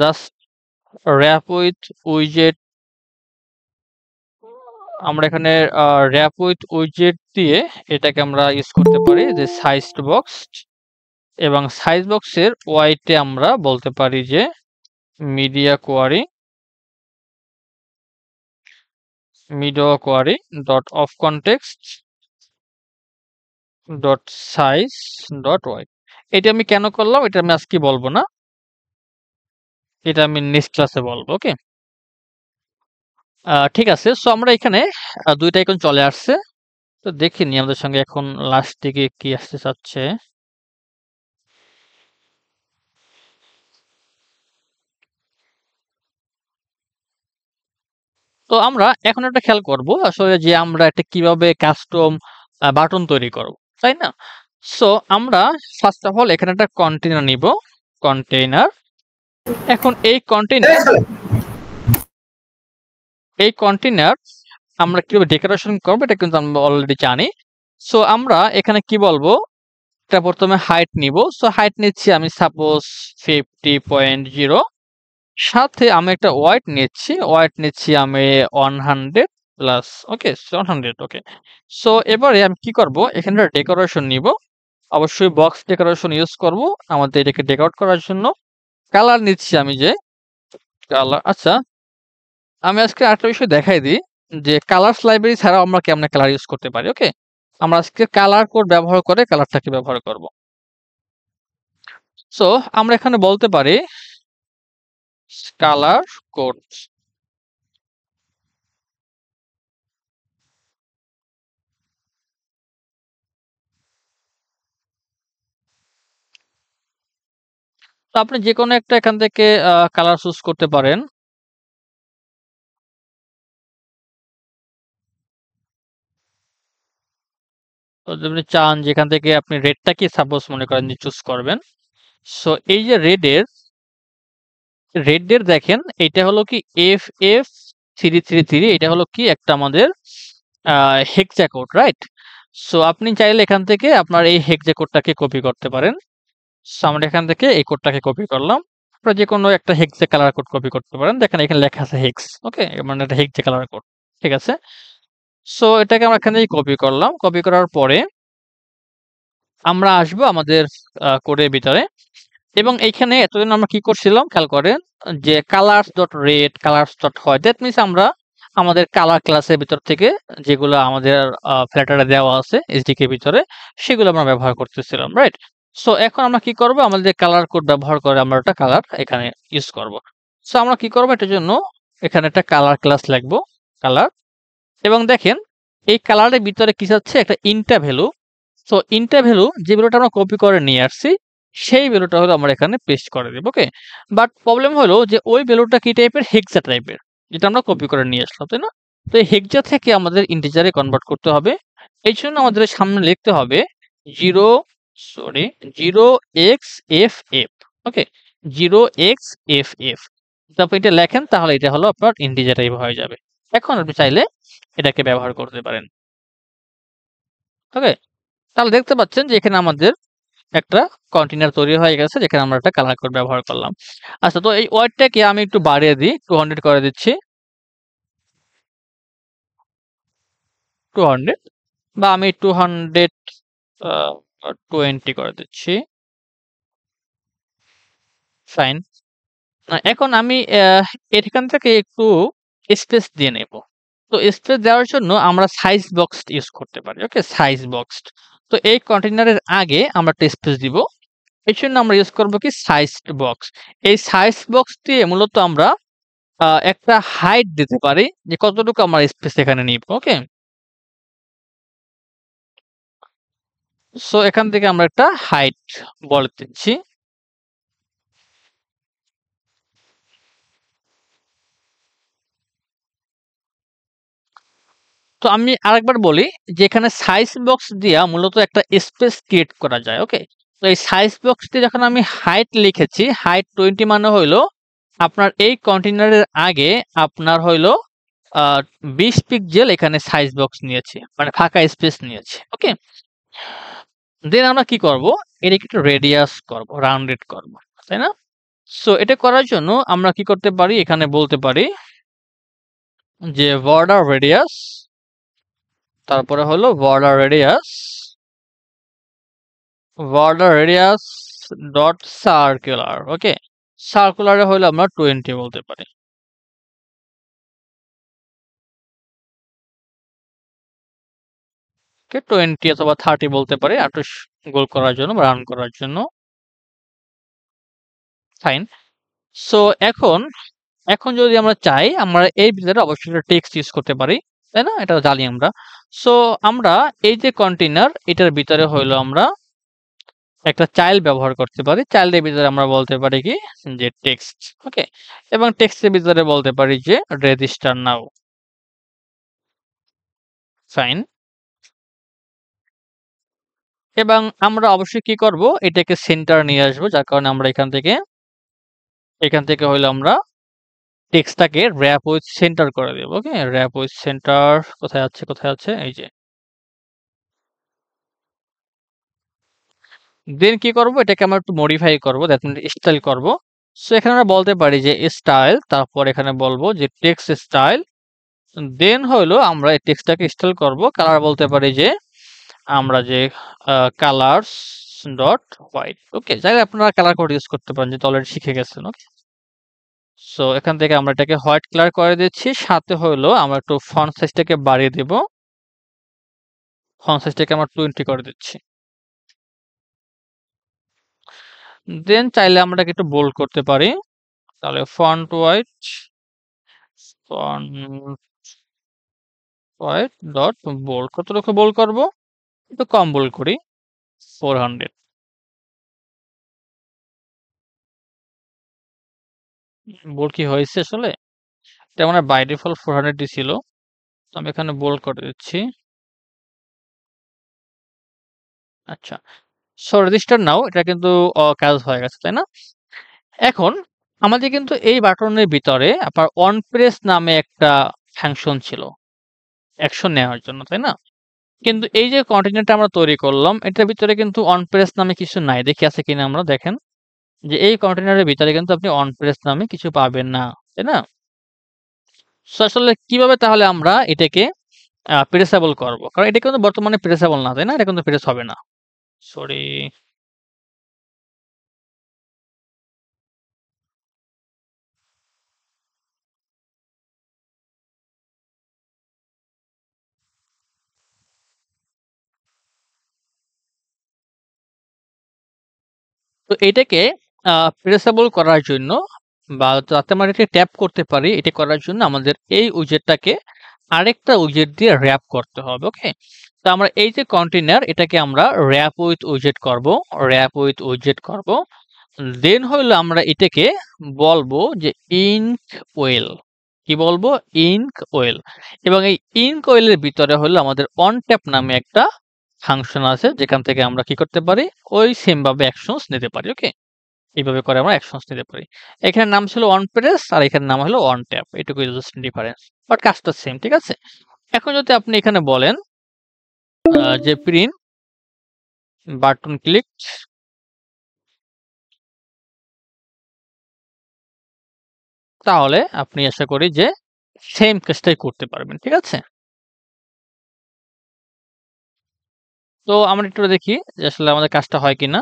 জাস্ট র্যাপ উইথ উইজেট, আমরা এখানে র্যাপ উইথ উইজেট দিয়ে এটাকে আমরা ইউজ করতে পারি যে সাইজ বক্স, এবং সাইজ বক্সের ওয়াইটে আমরা বলতে পারি যে media query dot of context dot size dot width. এটা আমি কেন করলাম এটা আমি আজকে বলবো না, এটা আমি নেক্সট ক্লাসে বলবো। ওকে, ঠিক আছে। সো আমরা এখানে দুইটা আইকন চলে আসছে। তো দেখিনি আমাদের সঙ্গে এখন লাস্ট দিকে কি আসতে চাচ্ছে। তো আমরা এখন একটা খেয়াল করব আসলে যে আমরা এটা কিভাবে কাস্টম বাটন তৈরি করব, তাই না? সো আমরা ফার্স্ট অফ অল এখানে একটা কন্টেইনার নিব, কন্টেইনার। এখন এই কন্টেইনার আমরা কিভাবে ডেকোরেশন করবো এটা কিন্তু আমরা অলরেডি জানি। সো আমরা এখানে কি বলবো, এটা প্রথমে হাইট নিব। সো হাইট নিচ্ছি আমি সাপোজ 50.0, সাথে আমি একটা ওয়াইড নিচ্ছি আমি 100 প্লাস। ওকে, 100। ওকে, সো এবারে আমি কি করব, এখানে ডেকোরেশন নিব, অবশ্যই বক্স ডেকোরেশন ইউজ করব আমাদের এটাকে ডেকোরেট করার জন্য। কালার নিচ্ছি আমি যে কালার। আচ্ছা, আমি আজকে আরেকটা বিষয় দেখাই দিই যে কালার্স লাইব্রেরি ছাড়াও আমরা কেমনে কালার ইউজ করতে পারি। ওকে, আমরা আজকে কালার কোড ব্যবহার করে কালারটাকে ব্যবহার করব। সো আমরা এখানে বলতে পারি কালার কোড। তো আপনি যে কোনো একটা এখান থেকে কালার চুজ করতে পারেন। তো আপনি চান যেখান থেকে আপনি রেডটাকে সাপোজ মনে করেন যে চুজ করবেন। সো এই যে রেডের দেখেন এটা হলো কি FF333, এটা হলো কি একটা আমাদের হেক্সা কোড, রাইট? সো আপনি চাইলে এখান থেকে আপনার এই হেক্সা কোডটাকে কপি করতে পারেন। সো আমরা এখান থেকে এই কোডটাকে কপি করলাম। আপনারা যে কোনো একটা হেক্সা কালার কোড কপি করতে পারেন, দেখেন এখানে লেখা আছে হেক্স। ওকে, মানে এটা হেক্সা কালার কোড। ঠিক আছে, সো এটাকে আমরা এখানে কপি করলাম। কপি করার পরে আমরা আসবো আমাদের কোডের ভিতরে, এবং এইখানে এতদিন আমরা কি করছিলাম খেয়াল করেন যে colours dot red, colours dot white, that means আমরা আমাদের কালার ক্লাসের ভিতর থেকে যেগুলো আমাদের ফ্ল্যাটারে দেওয়া আছে এসডিকে ভিতরে সেগুলো আমরা ব্যবহার করতেছিলাম, রাইট? সো এখন আমরা কি করব, আমাদের কালার কোড ব্যবহার করে আমরা একটা কালার এখানে ইউজ করব। সো আমরা কি করব, এটার জন্য এখানে একটা কালার ক্লাস লিখবো, কালার। এবং দেখেন এই কালারের ভিতরে কি যাচ্ছে, একটা ইন্টা ভ্যালু। সো ইন্টা ভ্যালু যে ভ্যালুটা আমরা কপি করে নিয়ে আসছি সেই ভ্যালুটা হলো আমরা এখানে পেস্ট করে দেব। ওকে, বাট প্রবলেম হলো যে ওই ভ্যালুটা কি টাইপের, হেক্সা টাইপের, যেটা আমরা কপি করে নিয়ে আসলাম, তাই না? তো এই হেক্সা থেকে আমাদের ইন্টিজারে কনভার্ট করতে হবে। এই জন্য আমাদের সামনে লিখতে হবে 0xFF। ওকে, 0xFF, তারপর এটা লেখেন, তাহলে এটা হলো আপনার ইন্টিজার টাইপ হয়ে যাবে। এখন আপনি চাইলে এটাকে ব্যবহার করতে পারেন। ওকে, তাহলে দেখতে পাচ্ছেন যে এখানে আমাদের একটা কন্টেইনার তৈরি হয়ে গেছে যেখানে আমরা একটা কালার কোড ব্যবহার করলাম। আচ্ছা, তো এই ওয়েটটাকে আমি একটু বাড়িয়ে দিই, 200 করে দিচ্ছি, 200, বা আমি 220 করে দিচ্ছি। ফাইন। এখন আমি এখান থেকে একটু স্পেস দিয়ে নেব। তো স্পেস দেওয়ার জন্য আমরা সাইজ বক্স ইউজ করতে পারি। ওকে, সাইজ বক্স। তো এই কন্টেইনারের আগে আমরা একটা স্পেস দিব। এর জন্য আমরা ইউজ করব কি সাইজ বক্স। এই সাইজ বক্স দিয়ে মূলত আমরা একটা হাইট দিতে পারি যে কতটুকু আমরা স্পেস এখানে নিব। ওকে, সো এখান থেকে আমরা একটা হাইট বলে দিচ্ছি। তো আমি আরেকবার বলি যে এখানে সাইজ বক্স দিয়া মূলত একটা স্পেস ক্রিয়েট করা যায়। ওকে, তো এই সাইজ বক্স দিয়ে যখন আমি হাইট লিখেছি, হাইট 20 মানে হইলো আপনার এই কন্টেইনারের আগে আপনার হইলো 20 পিক্সেল এখানে সাইজ বক্স নিয়েছে, মানে ফাঁকা স্পেস নিয়েছে। ওকে, দেন আমরা কি করব, এটাকে একটু রেডিয়াস করব, রাউন্ডেড করব, তাই না? সো এটা করার জন্য আমরা কি করতে পারি, এখানে বলতে পারি যে বর্ডার রেডিয়াস, তারপরে হলো বর্ডার রেডিয়াস ডট সার্কুলার। ওকে, সার্কুলারে হলে আমরা 20 বলতে পারি। ওকে, 20 অথবা 30 বলতে পারি, একটু গোল করার জন্য বা রান করার জন্য। ফাইন। সো এখন এখন যদি আমরা চাই, আমরা এই ভিতরে অবশ্যই একটা টেক্সট ইউজ করতে পারি, তাই না? এটা জানি আমরা। সো আমরা এই যে কন্টেইনার, এটার ভিতরে হইলো আমরা একটা চাইল্ড ব্যবহার করতে পারি। চাইল্ডের ভিতরে আমরা বলতে পারি কি যে টেক্সট। ওকে, এবং টেক্সটের ভিতরে বলতে পারি যে রেজিস্টার নাও। ফাইন। এবং আমরা অবশ্যই কি করব, এটাকে সেন্টার নিয়ে আসবো, যার কারণে আমরা এখান থেকে হইলো আমরা টেক্সটটাকে র‍্যাপ উইথ সেন্টার করে দেব। ওকে, র‍্যাপ উইথ সেন্টার কোথায় আছে, এই যে। দেন কি করব, এটাকে আমরা একটু মডিফাই করব, দ্যাট মিন্স স্টাইল করব। সো এখানে আমরা বলতে পারি যে স্টাইল, তারপর এখানে বলবো যে টেক্সট স্টাইল। দেন হইলো আমরা এই টেক্সটটাকে স্টাইল করব, কালার বলতে পারি যে আমরা যে কালারস ডট হোয়াইট। ওকে, চাইলে আপনারা কালার কোড ইউজ করতে পারেন, যেটা অলরেডি শিখে গেছেন। ওকে, সো এখান থেকে আমরা এটাকে হোয়াইট কালার করে দিচ্ছি, সাথে হইলো আমরা একটু ফন্ট সাইজটাকে বাড়িয়ে দেব। ফন্ট সাইজটাকে আমরা 20 করে দিচ্ছি। দেন চাইলে আমরা এটাকে একটু বোল্ড করতে পারি, তাহলে ফন্ট হোয়াইট ডট বোল্ড। কতটুকু বোল্ড করব, একটু কম বোল্ড করি, 400। বোল্ড কি হয়েছে আসলে? এটা মানে বাই ডিফল্ট 400 ছিল, তো আমি এখানে বোল্ড করে দিচ্ছি। আচ্ছা, সো রেজিস্টার নাও, এটা কিন্তু কাজ হয়ে গেছে, তাই না? এখন আমাদের কিন্তু এই বাটনের ভিতরে আপনার অন প্রেস নামে একটা ফাংশন ছিল অ্যাকশন নেওয়ার জন্য, তাই না? কিন্তু এই যে কন্টেইনারটা আমরা তৈরি করলাম, এটার ভিতরে কিন্তু অন প্রেস নামে কিছু নাই। দেখি আছে কিনা আমরা, দেখেন যে এই কন্টেইনারের ভিতরে কিন্তু আপনি অন প্রেস নামে কিছু পাবেন না, তাই না? সো আসলে কিভাবে তাহলে আমরা এটাকে প্রেসেবল করব? কারণ এটা কিন্তু বর্তমানে প্রেসেবল না, তাই না? এটা কিন্তু প্রেস হবে না। সরি। তো এটাকে প্রেসেবল করার জন্য বা যাতে আমরা এটাকে ট্যাপ করতে পারি, এটা করার জন্য আমাদের এই উইজেটটাকে আরেকটা উইজেট দিয়ে র‍্যাপ করতে হবে। ওকে, তো আমরা এই যে কন্টেইনার, এটাকে আমরা র‍্যাপ উইথ উইজেট করব। দেন হইলো আমরা এটাকে বলবো যে ইঙ্ক ওয়েল। কি বলবো? Ink well. এবং এই ইঙ্ক ওয়েলের ভিতরে হলো আমাদের অন ট্যাপ নামে একটা ফাংশন আছে, যেখান থেকে আমরা কি করতে পারি, ওই সেম ভাবে অ্যাকশনস নিতে পারি। ওকে, এইভাবে করে আমরা অ্যাকশনস নিতে পারি। এখানে নাম ছিল অন প্রেস আর এখানে নাম হলো অন ট্যাপ, এটুকুই জাস্ট ডিফারেন্স, বাট কাজটা সেম। ঠিক আছে, এখন যদি আপনি এখানে বলেন যে প্রিন্ট বাটন ক্লিক তাহলে আপনি আশা করি যে সেম কাজটাই করতে পারবেন। ঠিক আছে? তো আমরা একটু দেখি যে আসলে আমাদের কাজটা হয় কিনা।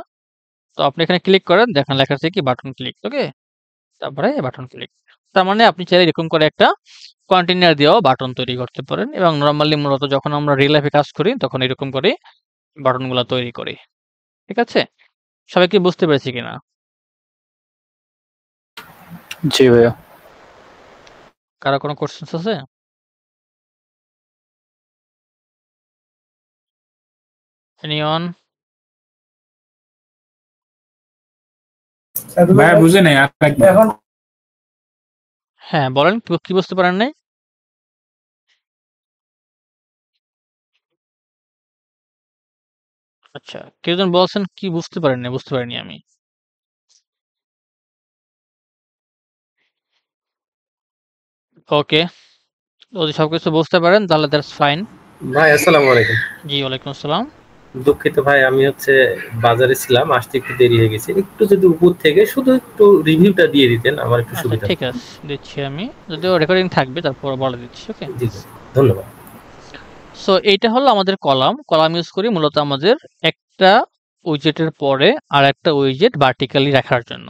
তো আপনি এখানে ক্লিক করেন, দেখেন লেখা আছে কি বাটন ক্লিক। ওকে? তারপরে বাটন ক্লিক। তার মানে আপনি চাইলে এরকম করে একটা কন্টেইনার দিয়েও বাটন তৈরি করতে পারেন এবং নরমালি মূলত যখন আমরা রিয়েল লাইফে কাজ করি তখন এরকম করে বাটনগুলা তৈরি করি। ঠিক আছে? সবাই কি বুঝতে পেরেছি কিনা? জি ভাইয়া। কারো কোনো কোয়েশ্চেনস আছে? এনিওন? ভাইয়া বুঝে নাই আর একবার। হ্যাঁ, বলেন কি বুঝতে পারেন নাই? আচ্ছা, কেউ জন বলছেন কি বুঝতে পারেন নাই? বুঝতে পারিনি আমি। ওকে। যদি সবকিছু বুঝতে পারেন তাহলে দ্যাটস ফাইন। ভাই আসসালামু আলাইকুম। জি, ওয়ালাইকুম আসসালাম। দুঃখিত ভাই, আমি বাজারে ছিলাম, আসতে একটু দেরি হয়ে গেছে। একটু যদি উপর থেকে শুধু একটু রিভিউটা দিয়ে দিতেন আমার একটু আচ্ছা, সুবিধা ঠিক হতো। আছে, দিচ্ছি আমি। যদিও রেকর্ডিং থাকবে তারপর বলে দিচ্ছি। ওকে? জি জি, ধন্যবাদ। সো এইটা হলো আমাদের কলাম। কলাম ইউজ করি মূলত আমাদের একটা উইজেটের পরে আরেকটা উইজেট ভার্টিক্যালি রাখার জন্য।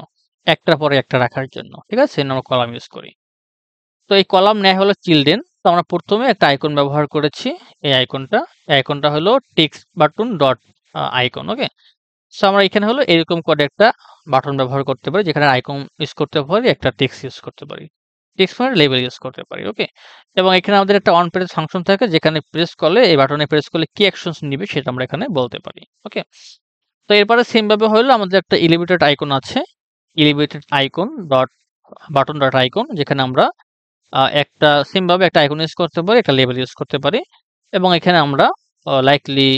একটার পরে একটা রাখার জন্য। ঠিক আছে? আমরা কলাম ইউজ করি। তো এই কলাম নেয় হলো চিলড্রেন। তো আমরা প্রথমে একটা আইকন ব্যবহার করেছি। এই আইকনটা। এই আইকনটা হলো টেক্সট বাটন ডট আইকন। ওকে? সো আমরা এখানে হলো এরকম করে একটা বাটন ব্যবহার করতে পারি যেখানে আইকন ইউজ করতে পারি, একটা টেক্সট ইউজ করতে পারি। টেক্সট মানে লেবেল ইউজ করতে পারি। ওকে? এবং এখানে আমাদের একটা অন প্রেস ফাংশন থাকে যেখানে প্রেস করলে এই বাটনে প্রেস করলে কি অ্যাকশনস নিবে সেটা আমরা এখানে বলতে পারি। ওকে? তো এরপরে সেম ভাবে হলো আমাদের একটা এলিভেটেড আইকন আছে। Elevated icon dot button dot icon যেখানে আমরা একটা সেম ভাবে একটা আইকন ইউজ করতে পারি, একটা লেবেল ইউজ করতে পারি এবং এখানে আমরা লাইকলি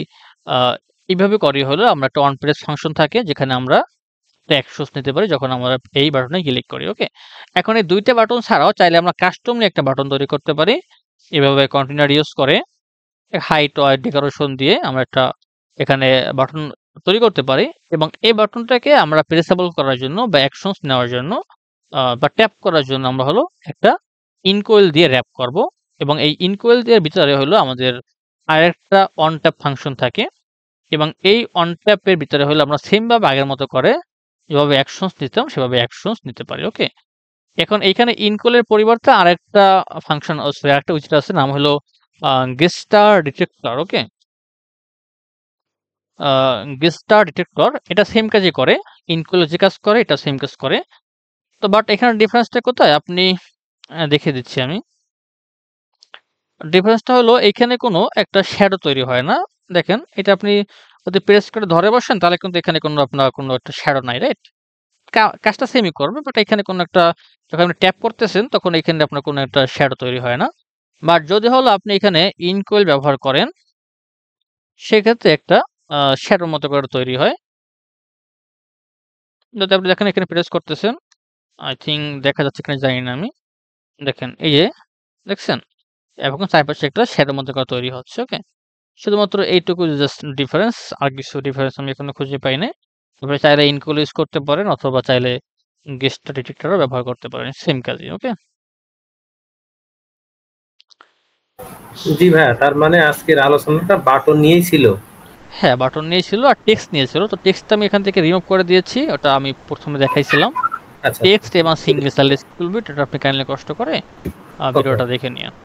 এইভাবে করি হলো আমরা একটা অন প্রেস ফাংশন থাকে যেখানে আমরা অ্যাকশনস নিতে পারি যখন আমরা এই বাটনে ক্লিক করি। ওকে? এখন এই দুইটা বাটন ছাড়াও চাইলে আমরা কাস্টমলি একটা বাটন তৈরি করতে পারি। এভাবে কন্টেইনার ইউজ করে হাইট ওয়াইড ডেকোরেশন দিয়ে আমরা একটা এখানে বাটন তৈরি করতে পারি এবং এই বাটনটাকে আমরা প্রেসেবল করার জন্য বা অ্যাকশনস নেওয়ার জন্য বা ট্যাপ করার জন্য আমরা হলো একটা ইনকোয়েল দিয়ে র‍্যাপ করব এবং এই ইনকোয়েল এর ভিতরে হলো আমাদের আরেকটা অন ট্যাপ ফাংশন থাকে এবং এই অন ট্যাপের ভিতরে হলো আমরা সেম ভাবে আগের মতো করে যেভাবে অ্যাকশনস নিতাম সেভাবে অ্যাকশনস নিতে পারি। ওকে? এখন এইখানে ইনকোয়েলের পরিবর্তে আরেকটা ফাংশন সরি আরেকটা উইজেট আছে, নাম হলো গেস্টার ডিটেক্টর। ওকে? গেস্টার ডিটেক্টর এটা সেম কাজই করে। ইনকোয়েল যে কাজ করে এটা সেম কাজ করে। তো বাট এখানে ডিফারেন্সটা কোথায় আপনি দেখিয়ে দিচ্ছি আমি। ডিফারেন্সটা হলো এখানে কোনো একটা শ্যাডো তৈরি হয় না। দেখেন এটা আপনি যদি প্রেস করে ধরে বসেন তাহলে কিন্তু এখানে কোনো আপনার কোনো একটা শ্যাডো নাই, রাইট? কাজটা সেমই করবে বাট এখানে কোনো একটা যখন আপনি ট্যাপ করতেছেন তখন এখানে আপনার কোনো একটা শ্যাডো তৈরি হয় না। বাট যদি হলো আপনি এখানে ইনকোয়েল ব্যবহার করেন সেক্ষেত্রে একটা শ্যাডোর মতো করে তৈরি হয়। যদি আপনি দেখেন এখানে প্রেস করতেছেন, আই থিংক দেখা যাচ্ছে কিনা জানি না আমি। দেখেন এই যে দেখছেন? এবং চারপাশে একটা শ্যাডোর মতো করে তৈরি হচ্ছে। ওকে? শুধুমাত্র এইটুকু জাস্ট ডিফারেন্স, আর কিছু ডিফারেন্স আমি এখনো খুঁজে পাই নাই। আপনি চাইলে ইনকোয়েল ইউজ করতে পারেন অথবা চাইলে গেস্টার ডিটেক্টরও ব্যবহার করতে পারেন। সেম কাজই। ওকে? জি ভাইয়া, তার মানে আজকের আলোচনাটা বাটন নিয়েই ছিল। হ্যাঁ, বাটন নিয়েছিল আর টেক্সট নিয়েছিল। তো টেক্সটটা আমি এখান থেকে রিমুভ করে দিয়েছি। ওটা আমি প্রথমে দেখাইছিলাম। আচ্ছা, টেক্সট এবং সিঙ্গল সাইলেন্স খুলবে, এটা আপনি কাইন্ডলি কষ্ট করে ভিডিওটা দেখে নিন।